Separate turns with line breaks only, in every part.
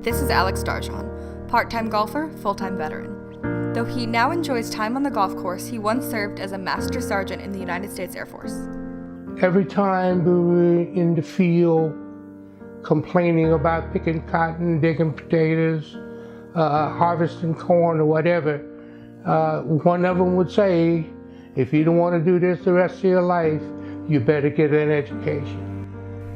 This is Alex Darjan, part-time golfer, full-time veteran. Though he now enjoys time on the golf course, he once served as a master sergeant in the United States Air Force.
Every time we were in the field complaining about picking cotton, digging potatoes, harvesting corn or whatever, one of them would say, if you don't want to do this the rest of your life, you better get an education.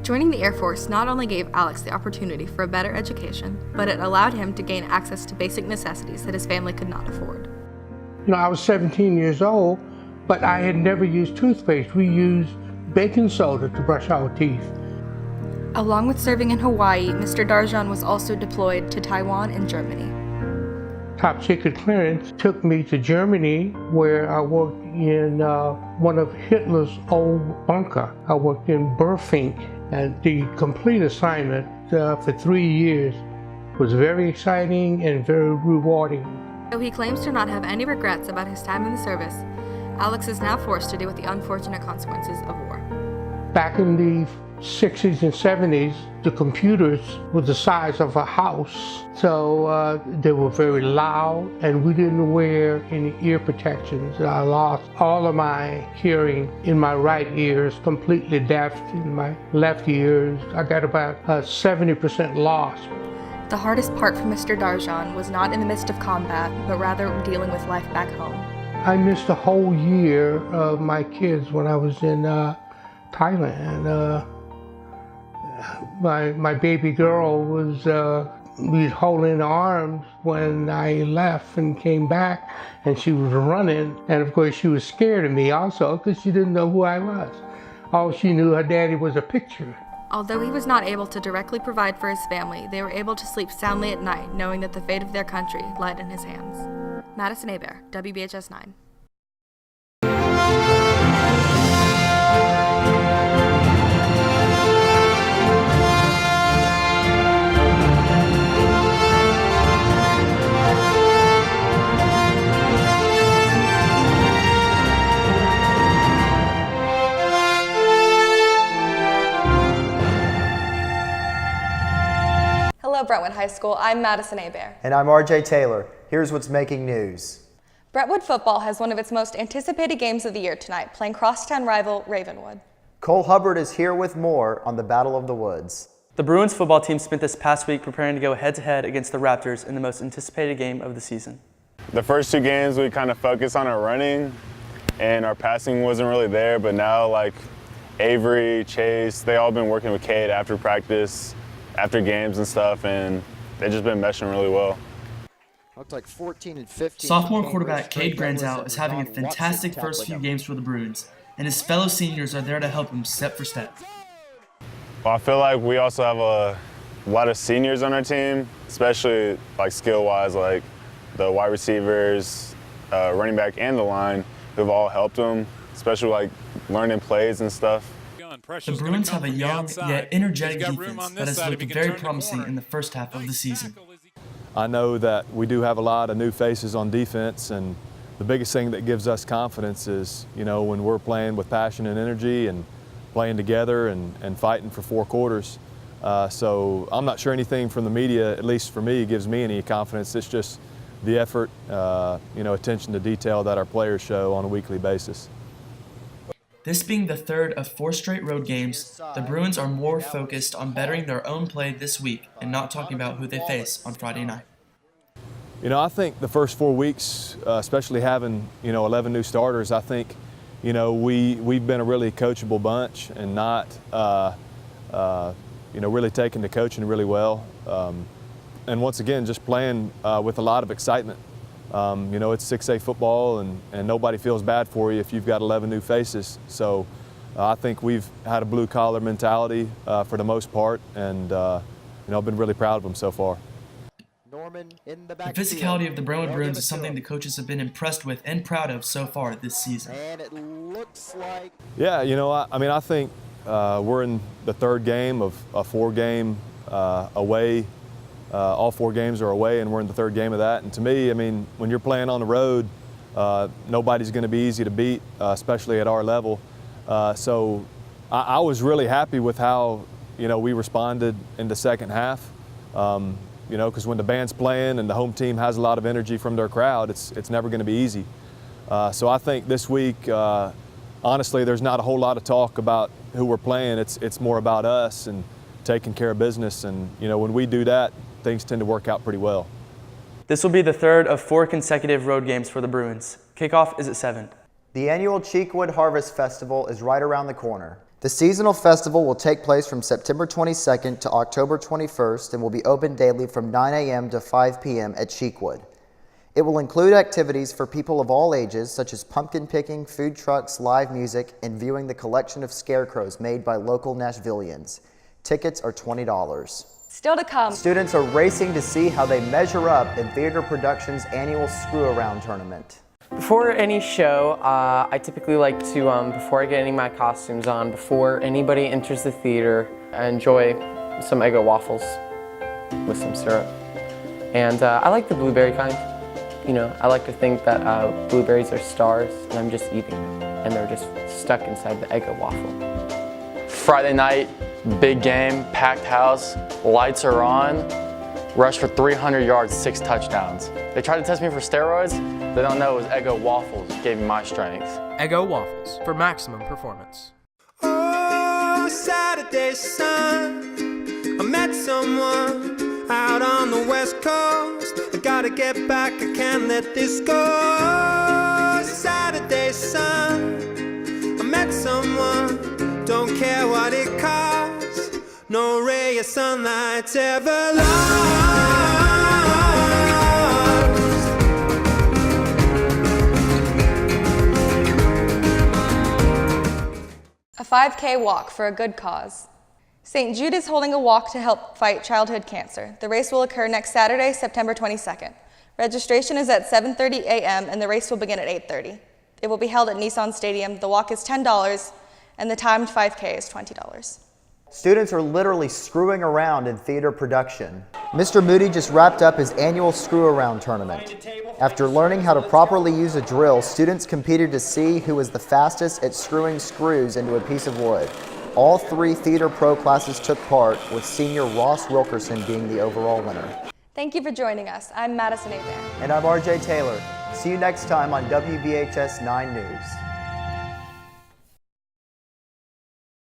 Joining the Air Force not only gave Alex the opportunity for a better education, but it allowed him to gain access to basic necessities that his family could not afford.
You know, I was 17 years old, but I had never used toothpaste. We used baking soda to brush our teeth.
Along with serving in Hawaii, Mr. Darjan was also deployed to Taiwan and Germany.
Top secret clearance took me to Germany, where I worked in one of Hitler's old bunker. I worked in Burfink, and the complete assignment for 3 years was very exciting and very rewarding.
Though he claims to not have any regrets about his time in the service, Alex is now forced to deal with the unfortunate consequences of war.
Back in the 60s and 70s, the computers were the size of a house. So they were very loud, and we didn't wear any ear protections. I lost all of my hearing in my right ears, completely deaf in my left ears. I got about 70% loss.
The hardest part for Mr. Darjan was not in the midst of combat, but rather dealing with life back home.
I missed a whole year of my kids when I was in Thailand. My baby girl was holding arms when I left and came back, and she was running. And of course, she was scared of me also because she didn't know who I was. All she knew, her daddy was a picture.
Although he was not able to directly provide for his family, they were able to sleep soundly at night, knowing that the fate of their country lied in his hands. Madison Hebert, WBHS 9. Hello, Brentwood High School. I'm Madison Hebert.
And I'm RJ Taylor. Here's what's making news.
Brentwood football has one of its most anticipated games of the year tonight, playing crosstown rival Ravenwood.
Cole Hubbard is here with more on the Battle of the Woods.
The Bruins football team spent this past week preparing to go head-to-head against the Raptors in the most anticipated game of the season.
The first two games we kind of focused on our running, and our passing wasn't really there, but now like Avery, Chase, they all been working with Cade after practice, after games and stuff, and they've just been meshing really well.
Looked like 14 and 15.
Sophomore quarterback Cade Granzow is having a fantastic first few games for the Bruins, and his fellow seniors are there to help him step for step.
Well, I feel like we also have a lot of seniors on our team, especially like skill-wise, like the wide receivers, running back, and the line, who've all helped them, especially like learning plays and stuff.
The Bruins have a young yet energetic defense that has looked very promising in the first half of the season.
I know that we do have a lot of new faces on defense, and the biggest thing that gives us confidence is, you know, when we're playing with passion and energy and playing together and fighting for 4 quarters. So I'm not sure anything from the media, at least for me, gives me any confidence. It's just the effort, you know, attention to detail that our players show on a weekly basis.
This being the third of 4 straight road games, the Bruins are more focused on bettering their own play this week and not talking about who they face on Friday night.
You know, I think the first 4 weeks, especially having, you know, 11 new starters, I think, you know, we've been a really coachable bunch and not, you know, really taking to coaching really well. And once again, just playing with a lot of excitement. You know, it's 6A football, and nobody feels bad for you if you've got 11 new faces. So I think we've had a blue-collar mentality for the most part, and, you know, I've been really proud of them so far.
The physicality of the Brentwood Bruins is something the coaches have been impressed with and proud of so far this season.
And it looks like...
Yeah, you know, I mean, I think we're in the 3rd game of a 4-game away. All 4 games are away, and we're in the 3rd game of that. And to me, I mean, when you're playing on the road, nobody's going to be easy to beat, especially at our level. So I was really happy with how, you know, we responded in the second half. you know, because when the band's playing and the home team has a lot of energy from their crowd, it's never going to be easy. So I think this week, honestly, there's not a whole lot of talk about who we're playing. It's more about us and taking care of business. And, you know, when we do that, things tend to work out pretty well.
This will be the third of 4 consecutive road games for the Bruins. Kickoff is at 7.
The annual Cheekwood Harvest Festival is right around the corner. The seasonal festival will take place from September 22nd to October 21st and will be open daily from 9 a.m. to 5 p.m. at Cheekwood. It will include activities for people of all ages, such as pumpkin picking, food trucks, live music, and viewing the collection of scarecrows made by local Nashvillians. Tickets are $20.
Still to come.
Students are racing to see how they measure up in Theater Productions' annual Screw-Around tournament.
Before any show, I typically like to, before I get any of my costumes on, before anybody enters the theater, I enjoy some Eggo waffles with some syrup. And I like the blueberry kind. You know, I like to think that blueberries are stars and I'm just eating them and they're just stuck inside the Eggo waffle.
Friday night, big game, packed house, lights are on, rushed for 300 yards, 6 touchdowns. They tried to test me for steroids. They don't know it was Eggo waffles gave me my strength.
Eggo waffles for maximum performance.
Oh, Saturday sun, I met someone out on the West Coast. I gotta get back, I can't let this go. Saturday sun, I met someone, don't care what it costs. No ray of sunlight's ever lost.
A 5K walk for a good cause. St. Jude is holding a walk to help fight childhood cancer. The race will occur next Saturday, September 22nd. Registration is at 7:30 a.m. and the race will begin at 8:30. It will be held at Nissan Stadium. The walk is $10 and the timed 5K is $20.
Students are literally screwing around in theater production. Mr. Moody just wrapped up his annual Screw-Around tournament. After learning how to properly use a drill, students competed to see who was the fastest at screwing screws into a piece of wood. All 3 Theater Pro classes took part, with senior Ross Wilkerson being the overall winner.
Thank you for joining us. I'm Madison Hebert.
And I'm RJ Taylor. See you next time on WBHS 9 News.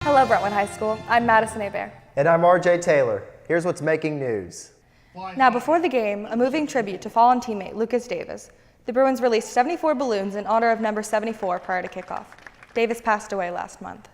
Hello, Brentwood High School. I'm Madison Hebert.
And I'm RJ Taylor. Here's what's making news.
Now, before the game, a moving tribute to fallen teammate Lucas Davis. The Bruins released 74 balloons in honor of number 74 prior to kickoff. Davis passed away last month.